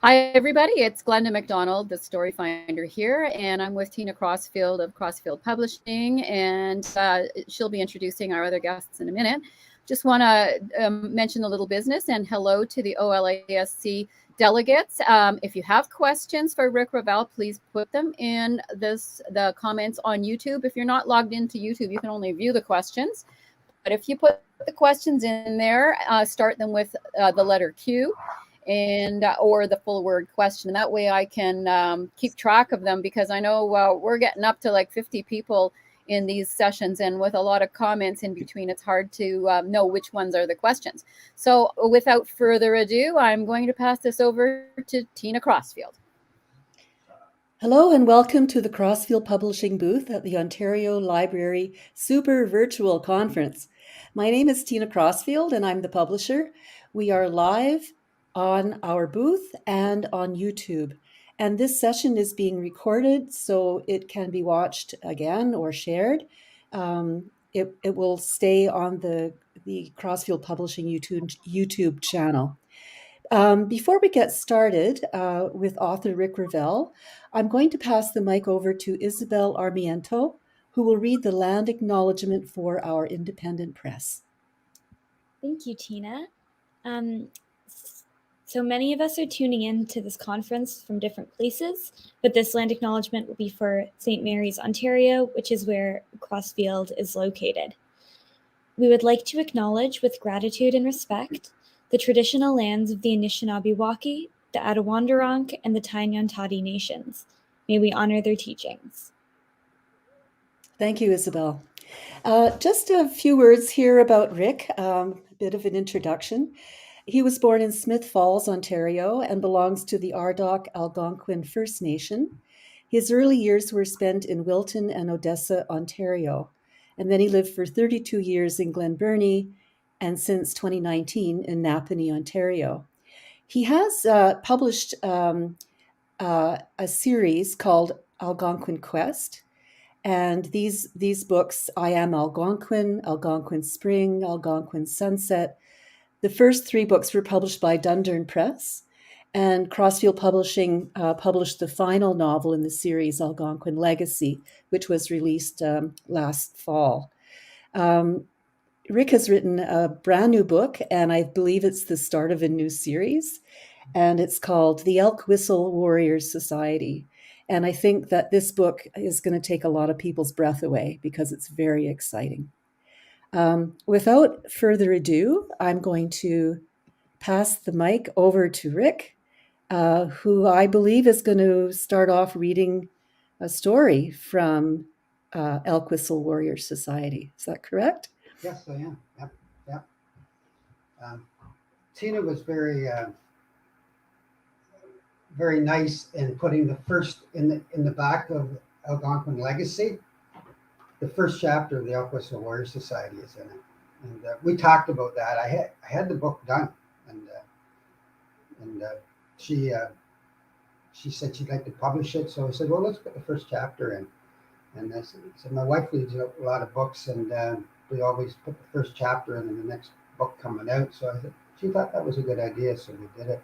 Hi, everybody. It's Glenda McDonald, the story finder here, and I'm with Tina Crossfield of Crossfield Publishing, and she'll be introducing our other guests in a minute. Just want to mention a little business and hello to the OLASC delegates. If you have questions for Rick Revelle, please put them in the comments on YouTube. If you're not logged into YouTube, you can only view the questions. But if you put the questions in there, start them with the letter Q and or the full word question. That way I can keep track of them, because I know we're getting up to like 50 people in these sessions, and with a lot of comments in between, it's hard to know which ones are the questions. So without further ado, I'm going to pass this over to Tina Crossfield. Hello and welcome to the Crossfield Publishing booth at the Ontario Library Super Virtual Conference. My name is Tina Crossfield and I'm the publisher. We are live on our booth and on YouTube. And this session is being recorded so it can be watched again or shared. It will stay on the Crossfield Publishing YouTube channel. Before we get started with author Rick Revelle, I'm going to pass the mic over to Isabel Armiento, who will read the land acknowledgement for our independent press. Thank you, Tina. So many of us are tuning in to this conference from different places, but this land acknowledgement will be for St. Mary's, Ontario, which is where Crossfield is located. We would like to acknowledge with gratitude and respect the traditional lands of the Anishinaabe-Waukee, the Attawandaronk, and the Tanyantati nations. May we honor their teachings. Thank you, Isabel. Just a few words here about Rick, a bit of an introduction. He was born in Smith Falls, Ontario, and belongs to the Ardoch Algonquin First Nation. His early years were spent in Wilton and Odessa, Ontario, and then he lived for 32 years in Glen Burnie, and since 2019 in Napanee, Ontario. He has published a series called Algonquin Quest, and these books, I Am Algonquin, Algonquin Spring, Algonquin Sunset. The first three books were published by Dundurn Press, and Crossfield Publishing published the final novel in the series, Algonquin Legacy, which was released last fall. Rick has written a brand new book, and I believe it's the start of a new series, and it's called The Elk Whistle Warrior Society. And I think that this book is going to take a lot of people's breath away because it's very exciting. Without further ado, I'm going to pass the mic over to Rick, who I believe is going to start off reading a story from Elk Whistle Warrior Society. Is that correct? Yes, I am. Yep. Tina was very nice in putting the first in the back of Algonquin Legacy. The first chapter of the Elk Whistle Warrior Society is in it, and we talked about that. I had the book done, and she said she'd like to publish it, so I said, well, let's put the first chapter in. And I said, my wife reads a lot of books, and we always put the first chapter in the next book coming out. So she thought that was a good idea, so we did it.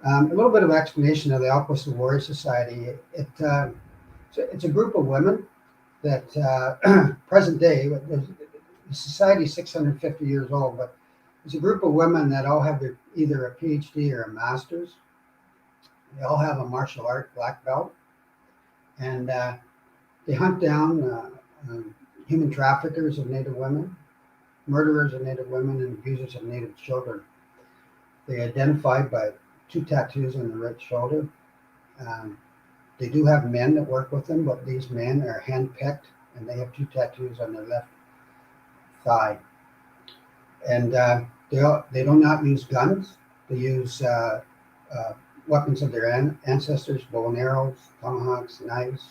A little bit of explanation of the Elk Whistle Warrior Society. It's a group of women that present day, the society is 650 years old, but it's a group of women that all have either a PhD or a master's. They all have a martial art black belt, and they hunt down human traffickers of Native women, murderers of Native women, and abusers of Native children. They identified by 2 tattoos on the right shoulder. They do have men that work with them, but these men are handpicked, and they have 2 tattoos on their left thigh. And they do not use guns. They use weapons of their ancestors, bow and arrows, tomahawks, knives.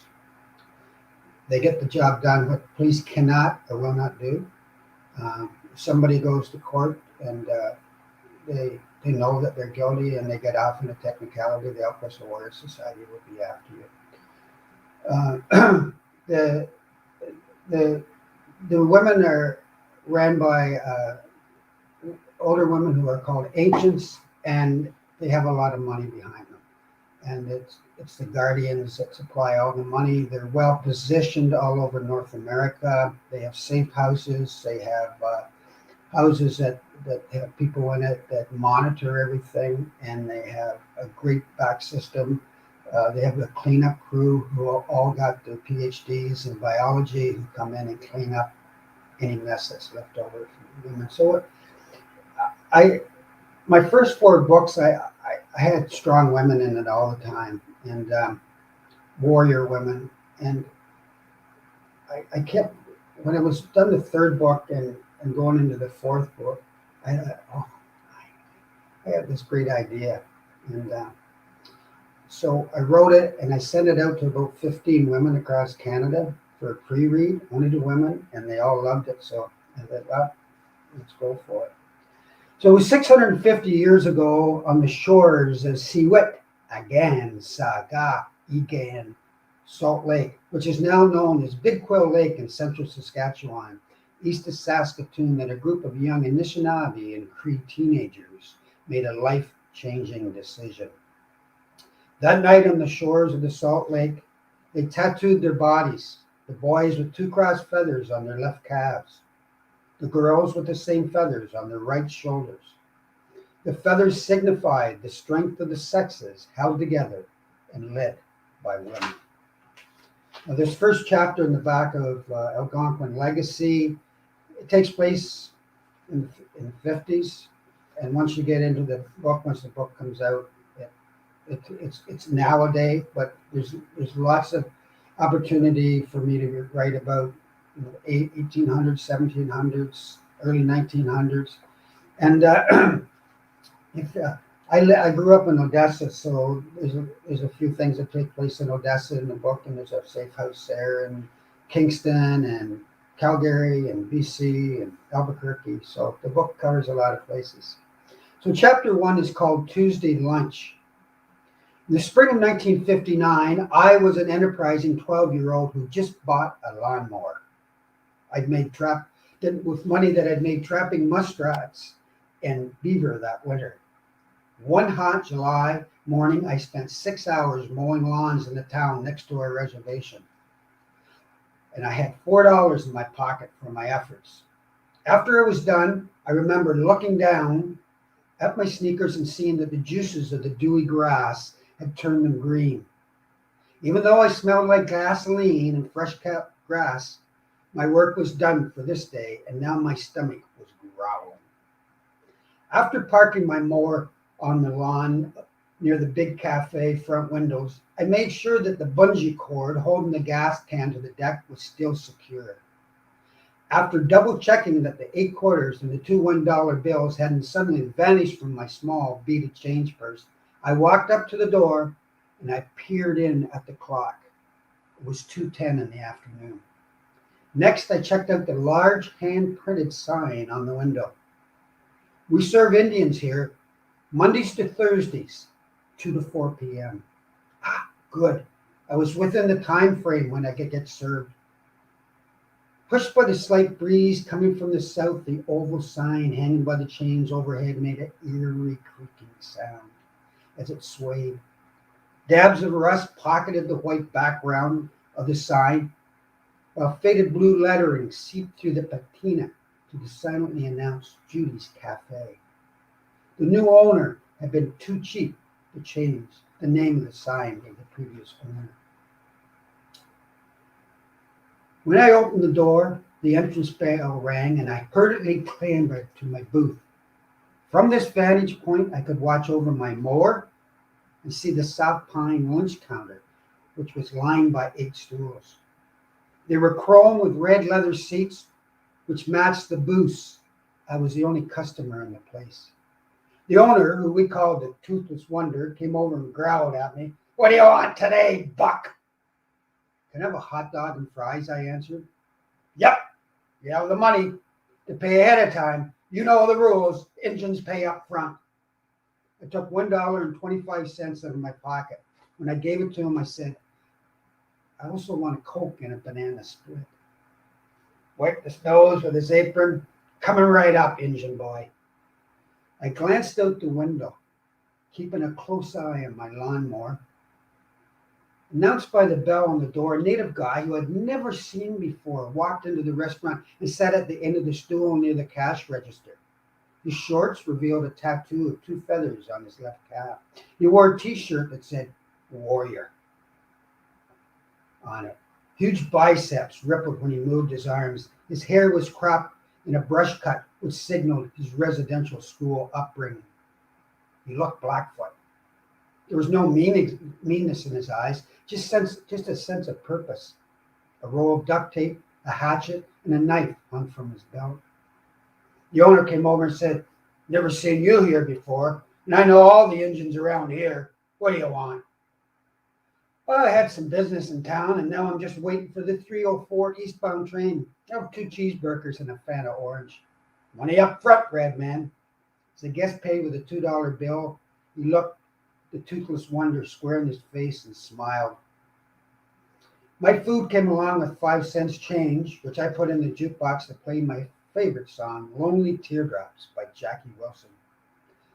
They get the job done. What police cannot or will not do. If somebody goes to court and they know that they're guilty and they get off in a technicality, the Elk Whistle Warrior Society will be after you. The women are ran by older women who are called ancients, and they have a lot of money behind them. and it's the guardians that supply all the money. They're well positioned all over North America. They have safe houses. They have houses that have people in it that monitor everything, and they have a great back system. They have a cleanup crew who all got their PhDs in biology who come in and clean up any mess that's left over from women. So my first 4 books, I had strong women in it all the time, and warrior women. And I kept, when I was done the 3rd book and going into the 4th book, I thought, oh, I have this great idea. And so I wrote it and I sent it out to about 15 women across Canada for a pre-read, only to women, and they all loved it. So I thought, well, let's go for it. So it was 650 years ago on the shores of Siwit, Agan, Saga, Egan, Salt Lake, which is now known as Big Quill Lake in central Saskatchewan, east of Saskatoon, that a group of young Anishinaabe and Cree teenagers made a life-changing decision. That night on the shores of the Salt Lake, they tattooed their bodies, the boys with 2 crossed feathers on their left calves, the girls with the same feathers on their right shoulders. The feathers signified the strength of the sexes held together and led by women. Now, this first chapter in the back of Algonquin Legacy, it takes place in the 50s. And once you get into the book, once the book comes out, it's nowadays, but there's lots of opportunity for me to write about 1800s, 1700s, early 1900s. And I grew up in Odessa, so there's a few things that take place in Odessa in the book, and there's a safe house there, and Kingston and Calgary and BC and Albuquerque. So the book covers a lot of places. So chapter 1 is called Tuesday Lunch. In the spring of 1959, I was an enterprising 12-year-old who just bought a lawnmower. I'd made with money that I'd made trapping muskrats and beaver that winter. One hot July morning, I spent 6 hours mowing lawns in the town next to our reservation. And I had $4 in my pocket for my efforts. After I was done, I remember looking down at my sneakers and seeing that the juices of the dewy grass had turned them green. Even though I smelled like gasoline and fresh-cut grass, my work was done for this day, and now my stomach was growling. After parking my mower on the lawn near the big cafe front windows, I made sure that the bungee cord holding the gas can to the deck was still secure. After double checking that the 8 quarters and the 2 $1 bills hadn't suddenly vanished from my small beaded change purse, I walked up to the door and I peered in at the clock. It was 2:10 in the afternoon. Next, I checked out the large hand-printed sign on the window. We serve Indians here, Mondays to Thursdays, 2 to 4 p.m. Ah, good. I was within the time frame when I could get served. Pushed by the slight breeze coming from the south, the oval sign hanging by the chains overhead made an eerie creaking sound as it swayed. Dabs of rust pocketed the white background of the sign, while faded blue lettering seeped through the patina to silently announce Judy's Cafe. The new owner had been too cheap to change the name of the sign of the previous owner. When I opened the door, the entrance bell rang and I hurriedly clambered to my booth. From this vantage point, I could watch over my mower and see the South Pine lunch counter, which was lined by 8 stools. They were chrome with red leather seats, which matched the booths. I was the only customer in the place. The owner, who we called the Toothless Wonder, came over and growled at me. "What do you want today, Buck?" "Can I have a hot dog and fries?" I answered. "Yep, you have the money to pay ahead of time. You know the rules. Injuns pay up front." I took $1.25 out of my pocket. When I gave it to him, I said, "I also want a Coke and a banana split." Wiped his nose with his apron. "Coming right up, Injun boy." I glanced out the window, keeping a close eye on my lawnmower, Announced by the bell on the door, a native guy who I'd never seen before walked into the restaurant and sat at the end of the stool near the cash register. His shorts revealed a tattoo of 2 feathers on his left calf. He wore a t-shirt that said Warrior on it. Huge biceps rippled when he moved his arms. His hair was cropped in a brush cut which signaled his residential school upbringing. He looked Blackfoot. There was no meanness in his eyes, just a sense of purpose. A roll of duct tape, a hatchet, and a knife hung from his belt. The owner came over and said, "Never seen you here before, and I know all the Indians around here. What do you want?" "Well, I had some business in town, and now I'm just waiting for the 304 eastbound train. I have 2 cheeseburgers and a Fanta orange." "Money up front, red man." As the guest paid with a $2 bill, he looked the Toothless Wonder square in his face and smiled. My food came along with 5 cents change, which I put in the jukebox to play my favorite song, Lonely Teardrops by Jackie Wilson.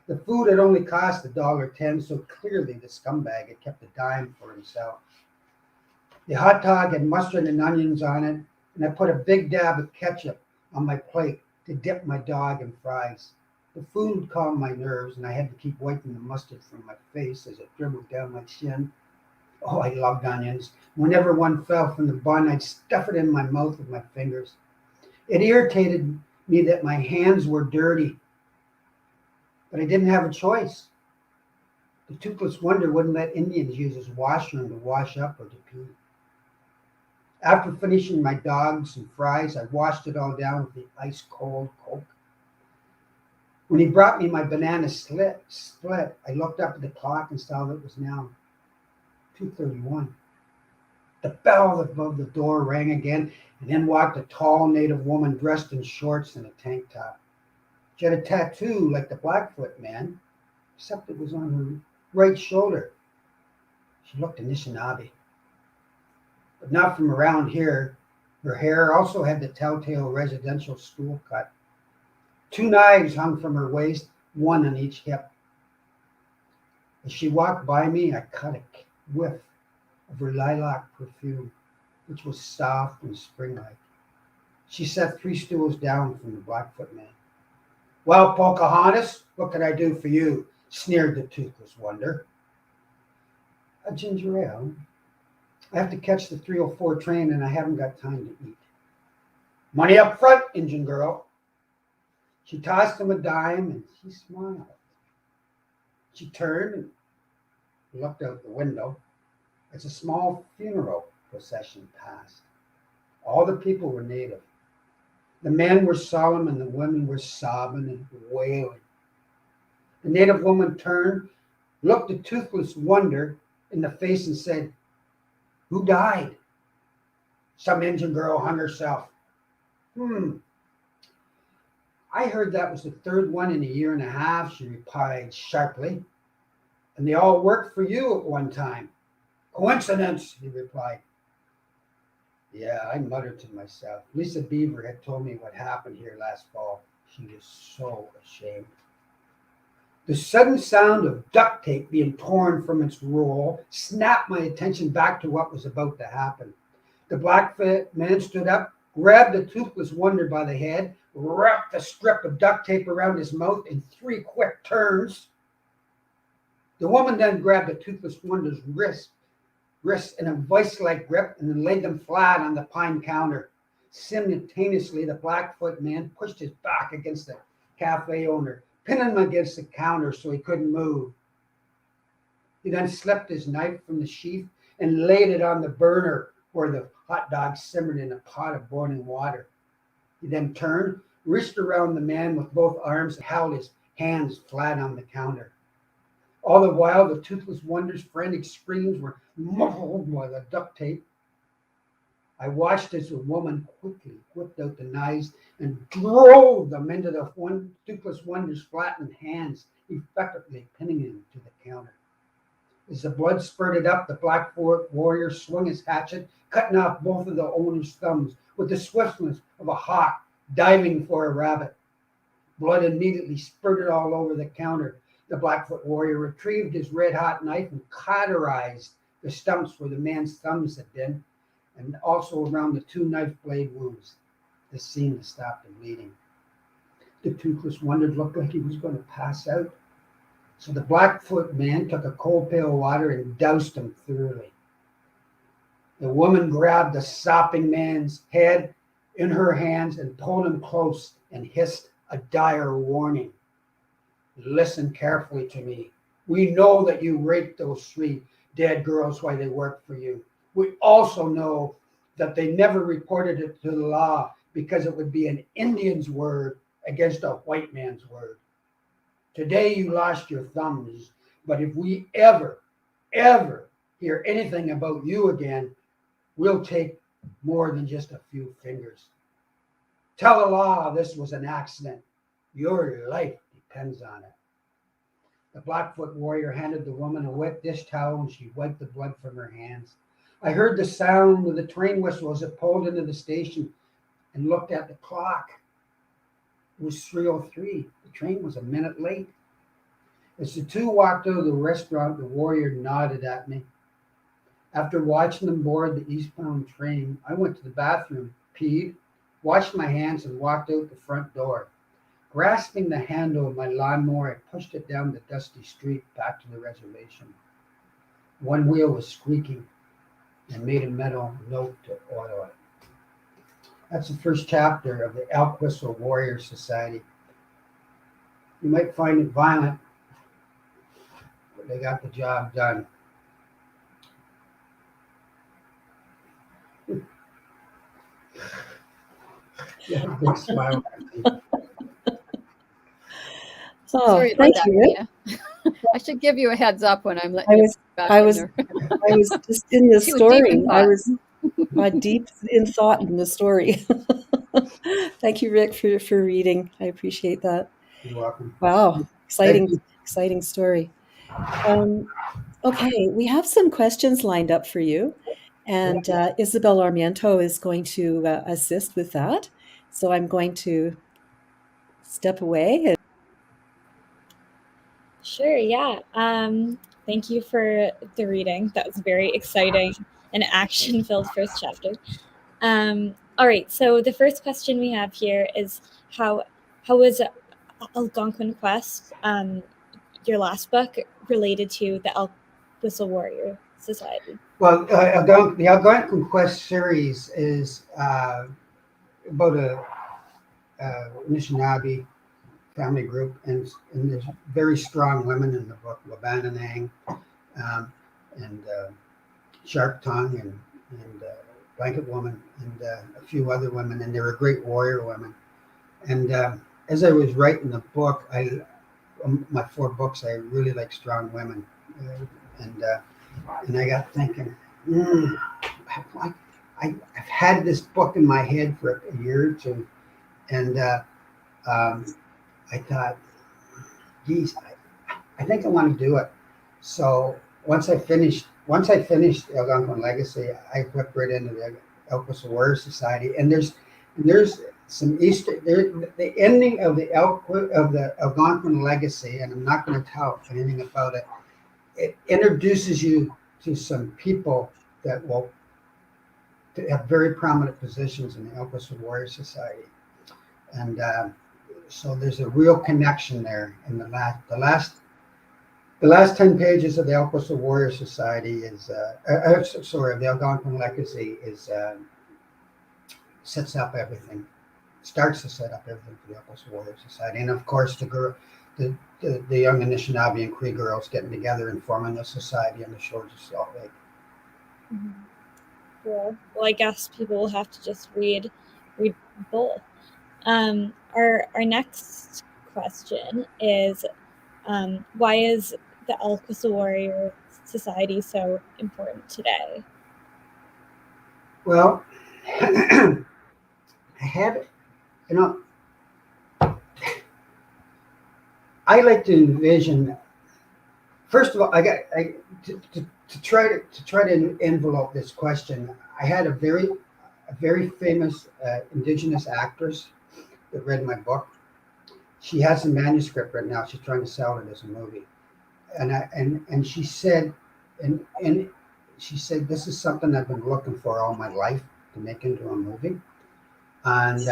The food had only cost $1.10, so clearly the scumbag had kept a dime for himself. The hot dog had mustard and onions on it, and I put a big dab of ketchup on my plate to dip my dog in fries. The food calmed my nerves, and I had to keep wiping the mustard from my face as it dribbled down my chin. Oh, I loved onions. Whenever one fell from the bun, I'd stuff it in my mouth with my fingers. It irritated me that my hands were dirty, but I didn't have a choice. The Toothless Wonder wouldn't let Indians use his washroom to wash up or to pee. After finishing my dogs and fries, I washed it all down with the ice-cold Coke. When he brought me my banana split, I looked up at the clock and saw that it was now 2:31. The bell above the door rang again, and in walked a tall native woman dressed in shorts and a tank top. She had a tattoo like the Blackfoot man, except it was on her right shoulder. She looked Anishinaabe, but not from around here. Her hair also had the telltale residential school cut. 2 knives hung from her waist, 1 on each hip. As she walked by me, I caught a whiff of her lilac perfume, which was soft and spring-like. She sat 3 stools down from the Blackfoot man. "Well, Pocahontas, what can I do for you?" sneered the Toothless Wonder. "A ginger ale. I have to catch the 304 train, and I haven't got time to eat." "Money up front, Injun girl." She tossed him a dime, and he smiled. She turned and looked out the window as a small funeral procession passed. All the people were native. The men were solemn, and the women were sobbing and wailing. The native woman turned, looked the Toothless Wonder in the face, and said, "Who died?" "Some Indian girl hung herself." "I heard that was the 3rd one in a year and a half," she replied sharply. "And they all worked for you at one time." "Coincidence," he replied. Yeah, I muttered to myself. Lisa Beaver had told me what happened here last fall. She was so ashamed. The sudden sound of duct tape being torn from its roll snapped my attention back to what was about to happen. The Blackfoot man stood up, grabbed the Toothless Wonder by the head, wrapped a strip of duct tape around his mouth in 3 quick turns. The woman then grabbed the Toothless Wonder's wrists in a vice-like grip and then laid them flat on the pine counter. Simultaneously, the Blackfoot man pushed his back against the cafe owner, pinning him against the counter so he couldn't move. He then slipped his knife from the sheath and laid it on the burner where the hot dog simmered in a pot of boiling water. He then turned, reached around the man with both arms, and held his hands flat on the counter. All the while, the Toothless Wonder's frantic screams were muffled by the duct tape. I watched as the woman quickly whipped out the knives and drove them into the Toothless Wonder's flattened hands, effectively pinning him to the counter. As the blood spurted up, the Blackfoot Warrior swung his hatchet, cutting off both of the owner's thumbs with the swiftness of a hawk diving for a rabbit. Blood immediately spurted all over the counter. The Blackfoot Warrior retrieved his red-hot knife and cauterized the stumps where the man's thumbs had been, and also around the 2 knife blade wounds. This seemed to stop the bleeding. The Toothless Wonder looked like he was going to pass out. So the Blackfoot man took a cold pail of water and doused him thoroughly. The woman grabbed the sopping man's head in her hands and pulled him close and hissed a dire warning. Listen carefully to me. We know that you raped those 3 dead girls while they worked for you. We also know that they never reported it to the law because it would be an Indian's word against a white man's word. Today you lost your thumbs, but if we ever hear anything about you again, we'll take more than just a few fingers. Tell the law this was an accident. Your life depends on it. The Blackfoot Warrior handed the woman a wet dish towel and she wiped the blood from her hands. I heard the sound of the train whistle as it pulled into the station and looked at the clock. It was 3:03. The train was a minute late. As the 2 walked out of the restaurant, the warrior nodded at me. After watching them board the eastbound train, I went to the bathroom, peed, washed my hands, and walked out the front door. Grasping the handle of my lawnmower, I pushed it down the dusty street back to the reservation. One wheel was squeaking and made a mental note to oil it. That's the first chapter of the Elk Whistle Warrior Society. You might find it violent, but they got the job done. Yeah, big smile. Oh, Sorry about thank that, you, Rick. Tina. I should give you a heads up when I'm I letting you was, back I in was, there. I was just in the She was deep in story. I thought. was deep in thought in the story. Thank you, Rick, for reading. I appreciate that. You're welcome. Wow, Thank exciting, you. exciting story. Okay, we have some questions lined up for you, and Isabel Armiento is going to assist with that. So I'm going to step away. Sure, yeah. Thank you for the reading. That was very exciting and action-filled first chapter. All right, so the first question we have here is how was Algonquin Quest, your last book, related to the Elk Whistle Warrior Society? Well, the Algonquin Quest series is about a Anishinaabe family group, and there's very strong women in the book, Wabananang, and Sharp Tongue, and Blanket Woman, and a few other women, and they were great warrior women. And as I was writing the book, my 4 books, I really like strong women, and I got thinking, I've had this book in my head for a year or 2, and I thought, geez, I think I want to do it. So once I finished the Algonquin Legacy, I whipped right into the Elk Whistle Warrior Society, and there's some the ending of the Algonquin Legacy, and I'm not going to tell anything about it. It introduces you to some people that will have very prominent positions in the Elk Whistle Warrior Society, and so there's a real connection there. In the last 10 pages of the Elk Whistle Warrior Society is the Algonquin Legacy is sets up everything, starts to set up everything for the Elk Whistle Warrior Society, and of course the young Anishinaabe and Cree girls getting together and forming a society on the shores of Salt Lake. Mm-hmm. Cool. Well, I guess people will have to just read both. Our next question is, why is the Elk Whistle Warrior Society so important today? Well, I had, I like to envision. First of all, to try to envelope this question. I had a very famous Indigenous actress that read my book. She has a manuscript right now. She's trying to sell it as a movie, and she said, and she said, this is something I've been looking for all my life to make into a movie. And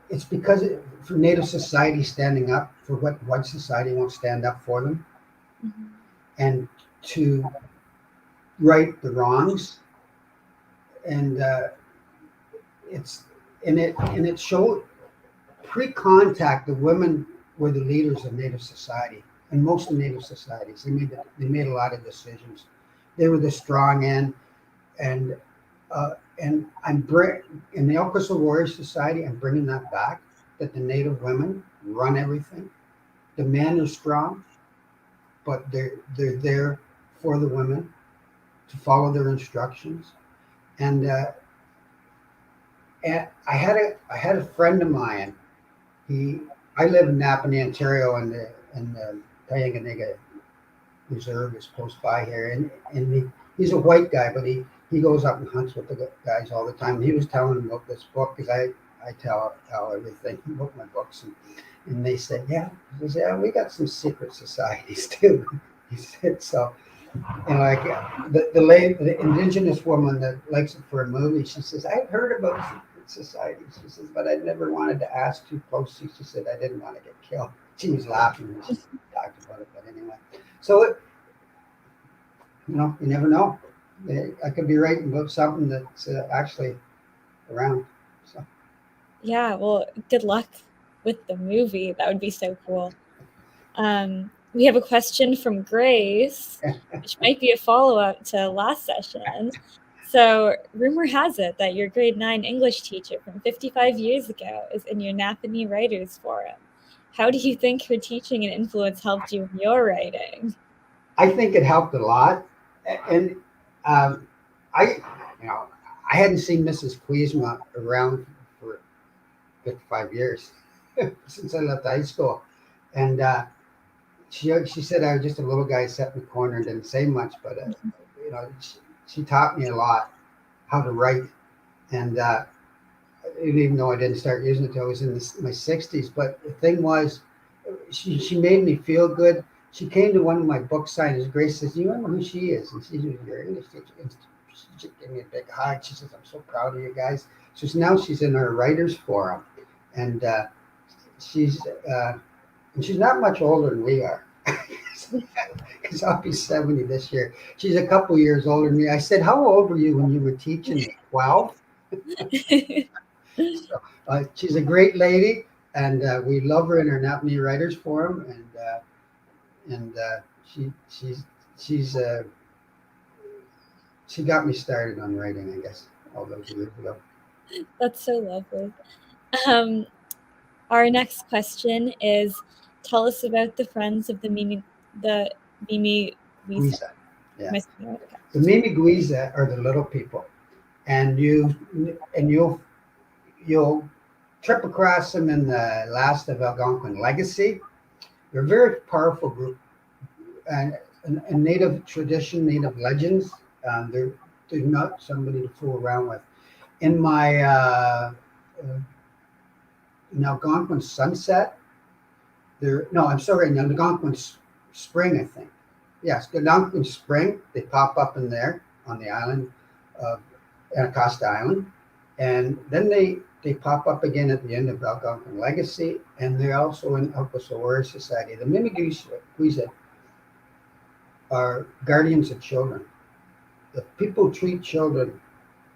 it's because for Native society standing up for what white society won't stand up for them, and to right the wrongs. And it showed pre-contact the women were the leaders of Native society, and most of Native societies they made a lot of decisions. They were the strong end, and in the Elk Whistle Warrior Society, I'm bringing that back, that the Native women run everything. The men are strong, but they're there for the women to follow their instructions. And I had a friend of mine. I live in Napanee, Ontario, and the Tayanganaga Reserve is close by here, and he's a white guy, but he goes up and hunts with the guys all the time. He was telling me about this book, because I tell everything about my books, and they said, yeah, he says, yeah, we got some secret societies too. He said, so, and like the Indigenous woman that likes it for a movie, she says, I've heard about secret societies. She says, but I never wanted to ask too closely. She said, I didn't want to get killed. She was laughing when she talked about it, but anyway. So, you never know. I could be writing about something that's actually around. So. Yeah, well, good luck with the movie. That would be so cool. We have a question from Grace, which might be a follow-up to last session. So, rumor has it that your grade 9 English teacher from 55 years ago is in your Napanee Writers Forum. How do you think her teaching and influence helped you in your writing? I think it helped a lot, and I hadn't seen Mrs. Kwiesma around for 55 years since I left high school, and she said I was just a little guy sat in the corner and didn't say much, but she taught me a lot how to write, and even though I didn't start using it until I was in my 60s. But the thing was, she made me feel good. She came to one of my book signings. Grace says, you remember who she is? And she's your English teacher. And she gave me a big hug. She says, I'm so proud of you guys. So now she's in our writers forum, and she's not much older than we are. Because I'll be 70 this year. She's a couple years older than me. I said, how old were you when you were teaching me? 12? So, she's a great lady, and we love her in our Napanee Writers Forum, and she got me started on writing, I guess, all those years ago. That's so lovely. Our next question is, tell us about the Friends of the Mimi Gwisa. Yeah. The Mimi Gwisa are the little people, and you'll trip across them in the last of Algonquin Legacy. They're a very powerful group, and Native tradition, Native legends. They're not somebody to fool around with. In my in Algonquin Sunset, in Algonquin Spring, I think. Yes, Algonquin Spring, they pop up in there on the island of Anacostia Island, and then they pop up again at the end of Algonquin Legacy, and they're also in Elk Whistle Warrior Society. The Mimi Gwisa are guardians of children. If people treat children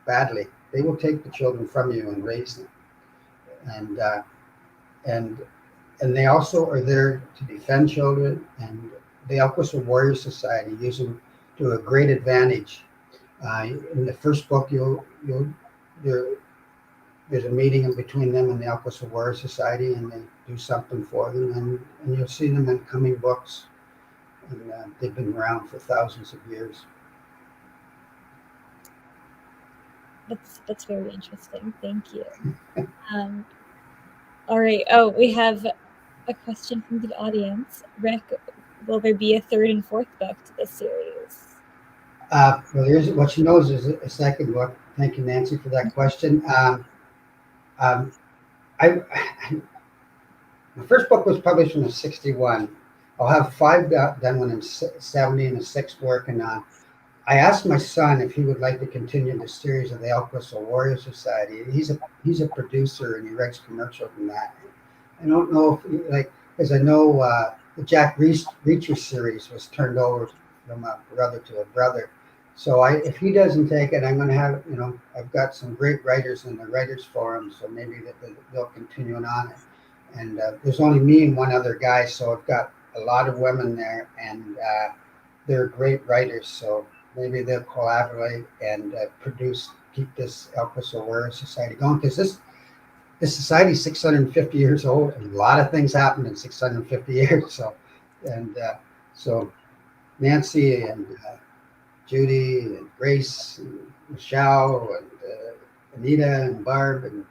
badly, they will take the children from you and raise them. And they also are there to defend children, and the Elk Whistle Warrior Society use them to a great advantage. In the first book, there's a meeting in between them and the Elk Whistle Warrior Society, and they do something for them, and you'll see them in coming books, and they've been around for thousands of years. That's very interesting. Thank you. All right. Oh, we have a question from the audience. Rick, will there be a third and fourth book to this series? Well, here's what she knows is a second book. Thank you, Nancy, for that question. My first book was published in '61. I'll have 5 done when I'm 70 and a 6 working on. I asked my son if he would like to continue the series of the Elk Whistle Warrior Society. He's a producer and he writes commercials and that. I don't know if because I know the Jack Reacher series was turned over from a brother to a brother. So if he doesn't take it, I'm going to have, I've got some great writers in the writers forum, so maybe they'll continue on it. And there's only me and one other guy, so I've got a lot of women there, and they're great writers. So maybe they'll collaborate and keep this Elk Whistle Warrior Society going, because this society is 650 years old, and a lot of things happened in 650 years. So Nancy and Judy and Grace and Michelle and Anita and Barb and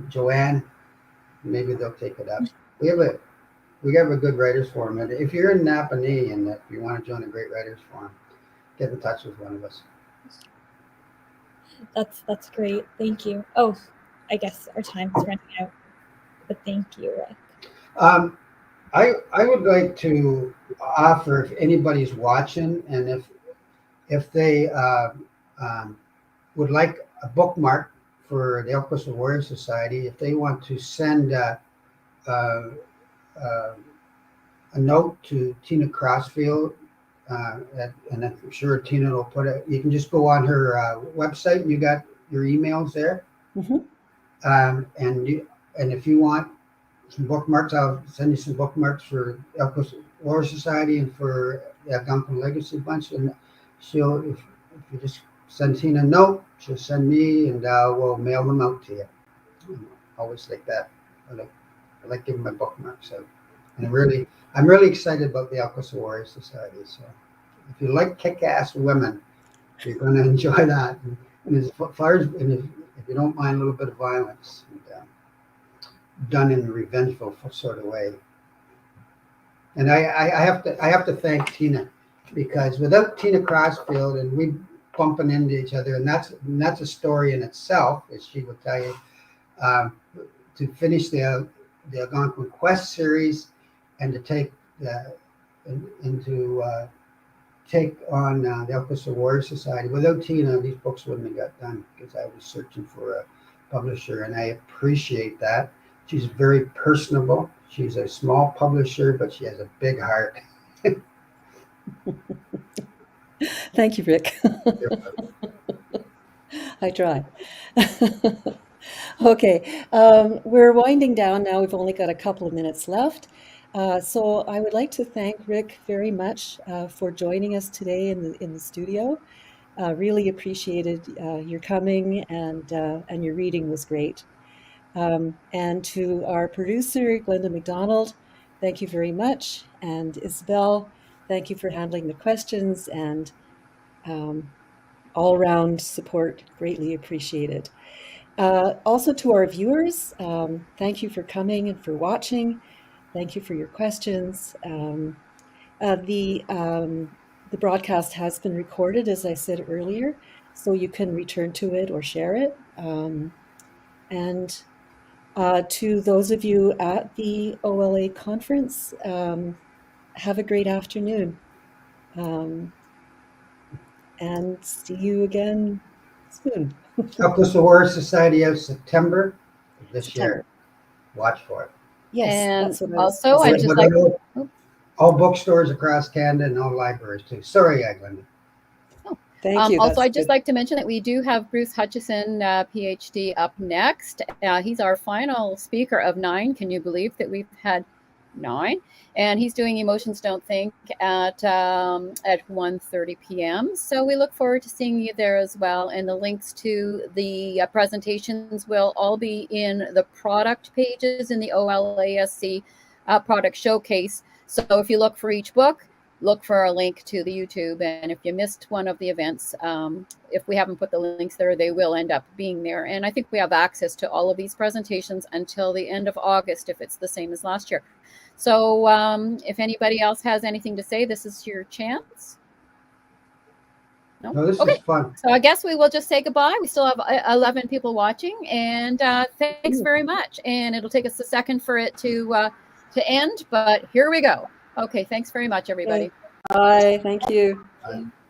Joanne, maybe they'll take it up. We have a good writers forum, and if you're in Napanee and if you want to join a great writers forum, get in touch with one of us. That's great. Thank you. Oh, I guess our time is running out, but thank you, Rick. I would like to offer, if anybody's watching, and if they would like a bookmark for the Elk Whistle Warrior Society, if they want to send a note to Tina Crossfield, and I'm sure Tina will put it. You can just go on her website, and you got your emails there. Mm-hmm. And if you want some bookmarks, I'll send you some bookmarks for Elk Whistle Warrior Society and for the Algonquin Legacy Bunch. And if you just send Tina a note, she'll send me, and we'll mail them out to you. Always like that. I like giving my bookmarks out. And I'm really excited about the Elk Whistle Warrior Society. So if you like kick-ass women, you're going to enjoy that. And as far as, if you don't mind a little bit of violence, done in a revengeful sort of way. And I have to thank Tina, because without Tina Crossfield and we bumping into each other, and that's a story in itself, as she would tell you, to finish the Algonquin Quest series and to take on the Elk Whistle Warrior Society. Without Tina, these books wouldn't have got done, because I was searching for a publisher, and I appreciate that. She's very personable. She's a small publisher, but she has a big heart. Thank you, Rick. I try. Okay, we're winding down now. We've only got a couple of minutes left. So I would like to thank Rick very much for joining us today in the studio. Really appreciated your coming, and your reading was great. And to our producer, Glenda McDonald, thank you very much. And Isabel, thank you for handling the questions, and all-around support, greatly appreciated. Also to our viewers, thank you for coming and for watching. Thank you for your questions. The broadcast has been recorded, as I said earlier, so you can return to it or share it. And to those of you at the OLA conference, have a great afternoon. And see you again soon. Elk Whistle Warrior Society of September of this year. Watch for it. Yes, And that's what also, I I was just saying. like all bookstores across Canada and all libraries too. Sorry, Glenda. Thank you. Also, That's I'd just good. like to mention that we do have Bruce Hutchison, PhD, up next. He's our final speaker of 9. Can you believe that we've had 9? And he's doing Emotions Don't Think at 1:30 p.m. So we look forward to seeing you there as well. And the links to the presentations will all be in the product pages in the OLASC product showcase. So if you look for each book, look for a link to the YouTube. And if you missed one of the events, if we haven't put the links there, they will end up being there. And I think we have access to all of these presentations until the end of August, if it's the same as last year. So if anybody else has anything to say, this is your chance. No, this Okay. is fun. So I guess we will just say goodbye. We still have 11 people watching, and thanks very much. And it'll take us a second for it to to end, but here we go. Okay, thanks very much, everybody. Bye. Thank you.